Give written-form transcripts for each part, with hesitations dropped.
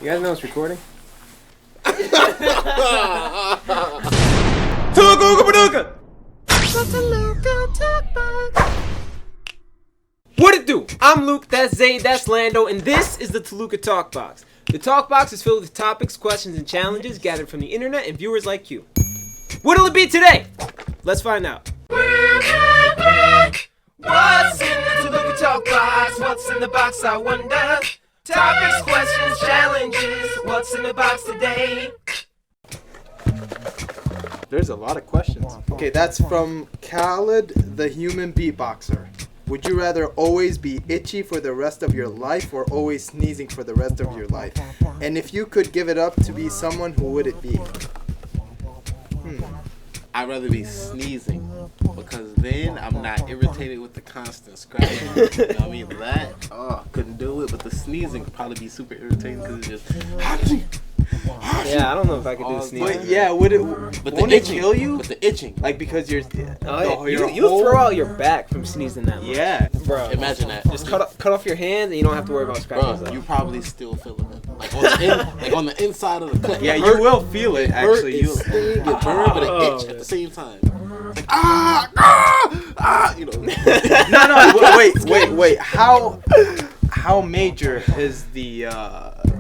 You guys know it's recording? Talooka! What it do? I'm Luke, that's Zaid, that's Lando, and this is the Talooka Talk Box. The Talk Box is filled with topics, questions, and challenges gathered from the internet and viewers like you. What'll it be today? Let's find out. What's in the Talooka Talk Box? What's in the box, I wonder? Topics, questions, challenges. What's in the box today? There's a lot of questions. Okay, that's from Khaalid The Humen Beatboxer. Would you rather always be itchy for the rest of your life or always sneezing for the rest of your life? And if you could give it up to be someone, who would it be? I'd rather be sneezing because then I'm not irritated with the constant scratching. You know what I mean? Couldn't do it, but the sneezing would probably be super irritating because it's just. Yeah, I don't know if I could do sneezing. But yeah, won't it kill you? But the itching. Like because you're. You throw out your back from sneezing that much. Yeah, bro. Imagine that. Just cut off your hands and you don't have to worry about scratching. Bro, you probably still feeling it. Like on the inside of the cut. Yeah, you will feel it actually. You sting, it burn, but it itch at the same time. Like you know. No, wait. How major is the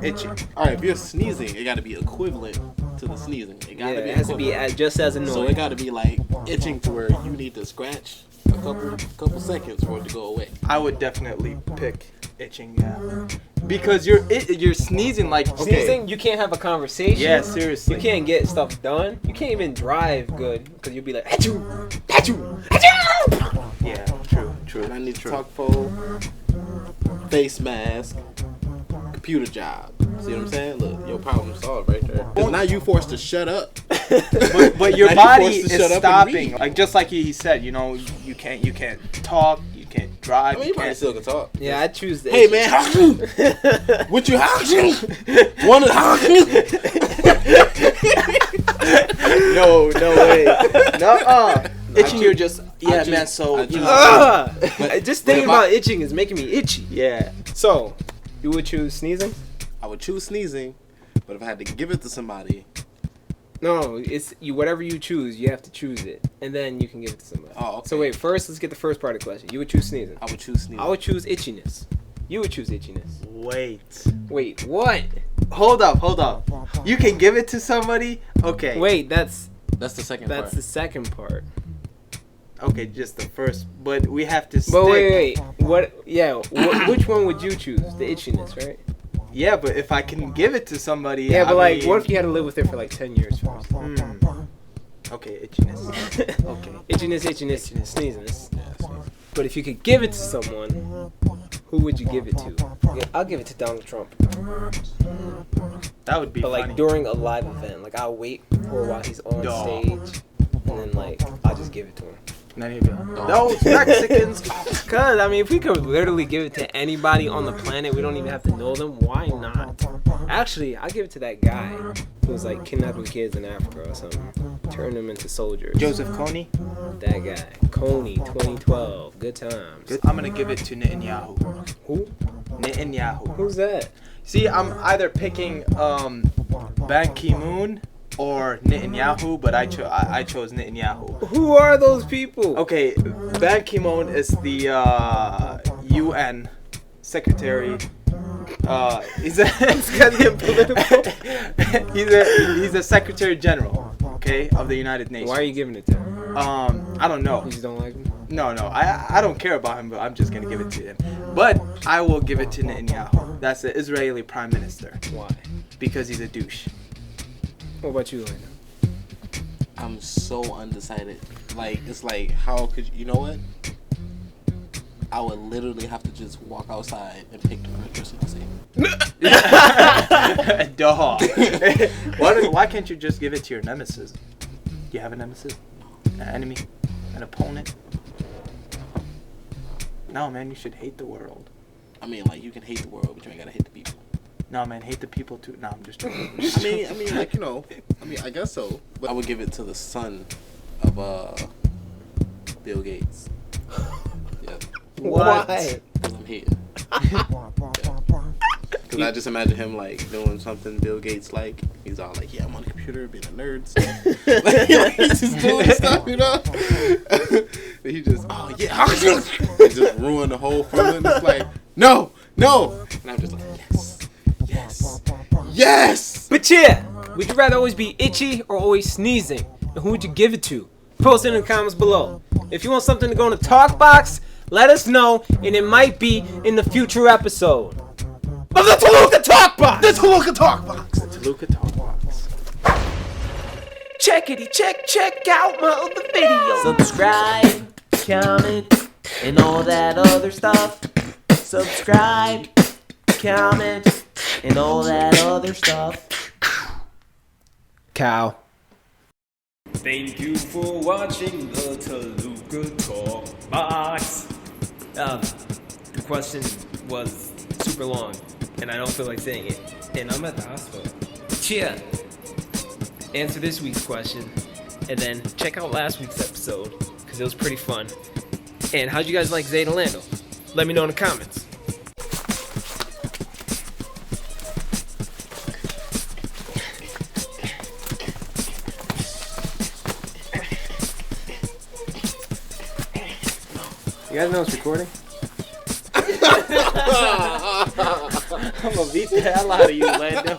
itching? All right, if you're sneezing, it got to be equivalent to the sneezing. It got to be. It has to be just as annoying. So it got to be like itching to where you need to scratch a couple seconds for it to go away. I would definitely pick itching. Yeah. Because you're sneezing like sneezing, you can't have a conversation. Yeah, seriously. You can't get stuff done. You can't even drive good because you'll be like, achoo, achoo, achoo. Yeah, true. And I need to talk for face mask, computer job. See what I'm saying? Look, your problem solved right there. Because now you forced to shut up. but your body is stopping. Like just like he said, you know, you can't talk. Can't drive. I mean, you probably still can talk. Yeah, I choose the. Hey man, what you hawking? One of hawking? No way. No. Itching, you're just man. So just thinking about itching is making me itchy. Yeah. So, you would choose sneezing? I would choose sneezing, but if I had to give it to somebody. No, it's you. Whatever you choose, you have to choose it, and then you can give it to somebody. Oh, okay. So wait, first let's get the first part of the question. You would choose sneezing. I would choose sneezing. I would choose itchiness. You would choose itchiness. Wait, what? Hold up. You can give it to somebody. Okay. Wait, that's the second part. That's the second part. Okay, just the first, but we have to. But wait. What? Yeah. Which one would you choose? The itchiness, right? Yeah, but if I can give it to somebody... Yeah, but what if you had to live with it for like 10 years first? Okay, itchiness. Okay. Itchiness, sneezing. But if you could give it to someone, who would you give it to? Yeah, I'll give it to Donald Trump. That would be funny. But during a live event, I'll wait for while he's on stage, and then I'll just give it to him. Those Mexicans. Cause if we could literally give it to anybody on the planet, we don't even have to know them. Why not? Actually, I'll give it to that guy who was kidnapping kids in Africa or something, turn them into soldiers. Joseph Kony. That guy, Kony, 2012, good times. I'm gonna give it to Netanyahu. Who? Netanyahu. Who's that? See, I'm either picking Ban Ki-moon or Netanyahu, but I chose Netanyahu. Who are those people? Okay, Ban Ki-moon is the UN secretary. He's a he's a secretary general, okay, of the United Nations. Why are you giving it to him? I don't know. You just don't like him? No, I don't care about him, but I'm just gonna give it to him. But I will give it to Netanyahu. That's the Israeli prime minister. Why? Because he's a douche. What about you, Lando? I'm so undecided. How could you know what? I would literally have to just walk outside and pick the first person to say. Dog. Why can't you just give it to your nemesis? Do you have a nemesis? An enemy? An opponent? No, man, you should hate the world. I mean, you can hate the world, but you ain't gotta hate the people. No, man, hate the people too. No, I'm just joking. I guess so. But I would give it to the son of Bill Gates. Yeah. Why? Because I'm hating. Cause I just imagine him like doing something Bill Gates like. He's all like, "Yeah, I'm on the computer, being a nerd." So. Like, he's just doing stuff, you know. He just, oh yeah, he just ruined the whole feeling. It's like, no, no, and I'm just like, yes, yes, yes. But yeah, would you rather always be itchy or always sneezing? And who would you give it to? Post it in the comments below. If you want something to go in the talk box, let us know, and it might be in the future episode of the Talooka Talk Box. The Talooka Talk Box. The Talooka Talk Box. Checkity check out my other videos. Subscribe, comment, and all that other stuff. Subscribe, comment, and all that other stuff. Cow. Thank you for watching the Talooka Talk Box. The question was super long, and I don't feel like saying it, and I'm at the hospital. Chia, answer this week's question, and then check out last week's episode, because it was pretty fun. And how'd you guys like Zaid and Lando? Let me know in the comments. You guys know it's recording? I'm gonna beat the hell out of you, Lando.